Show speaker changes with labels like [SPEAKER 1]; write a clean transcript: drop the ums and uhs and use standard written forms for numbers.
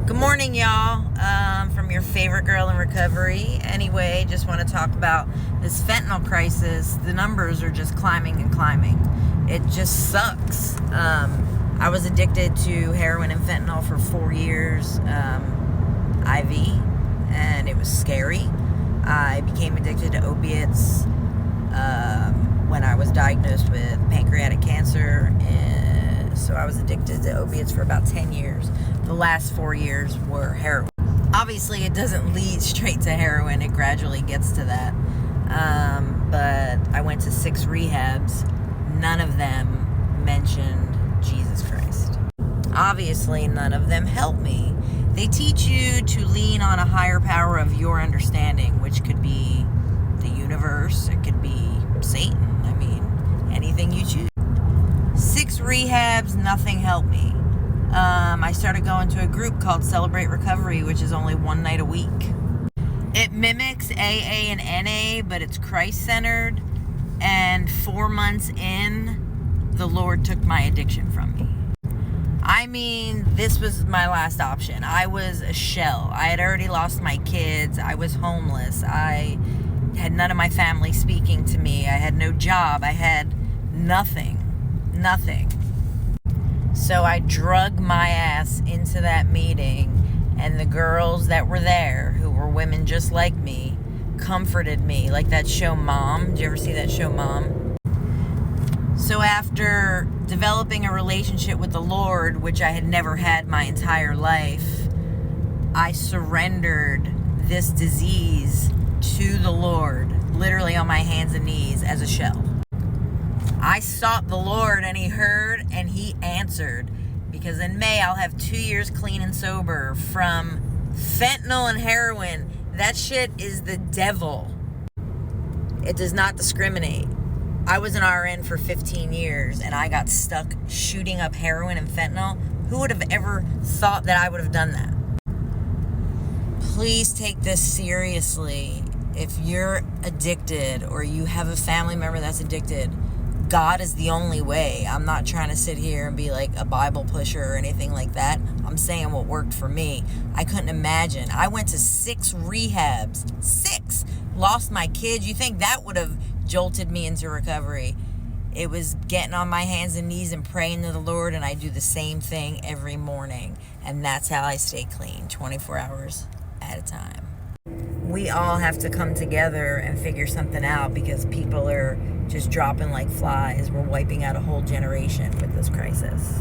[SPEAKER 1] Good morning, y'all. From your favorite girl in recovery. Anyway, just want to talk about this fentanyl crisis. The numbers are just climbing and climbing. It just sucks. I was addicted to heroin and fentanyl for 4 years, IV, and it was scary. I became addicted to opiates when I was diagnosed with pancreatic cancer, and so I was addicted to opiates for about 10 years. The last 4 years were heroin. Obviously, it doesn't lead straight to heroin. It gradually gets to that. But I went to 6 rehabs. None of them mentioned Jesus Christ. Obviously, none of them helped me. They teach you to lean on a higher power of your understanding, which could be the universe. It could be Satan. I mean, anything you choose. 6 rehabs, nothing helped me. I started going to a group called Celebrate Recovery, which is only 1 night a week. It mimics AA and NA, but it's Christ-centered. And 4 months in, the Lord took my addiction from me. I mean, this was my last option. I was a shell. I had already lost my kids. I was homeless. I had none of my family speaking to me. I had no job. I had nothing. So I drug my ass into that meeting, and the girls that were there, who were women just like me, comforted me, like that show Mom. Did you ever see that show Mom? So after developing a relationship with the Lord, which I had never had my entire life, I surrendered this disease to the Lord, literally on my hands and knees as a shell. I sought the Lord, and He heard and He answered, because in May I'll have 2 years clean and sober from fentanyl and heroin. That shit is the devil. It does not discriminate. I was an RN for 15 years, and I got stuck shooting up heroin and fentanyl. Who would have ever thought that I would have done that? Please take this seriously. If you're addicted or you have a family member that's addicted, God is the only way. I'm not trying to sit here and be like a Bible pusher or anything like that. I'm saying what worked for me. I couldn't imagine. I went to 6 rehabs. 6! Lost my kids. You think that would have jolted me into recovery? It was getting on my hands and knees and praying to the Lord, and I do the same thing every morning. And that's how I stay clean, 24 hours at a time. We all have to come together and figure something out, because people are just dropping like flies. We're wiping out a whole generation with this crisis.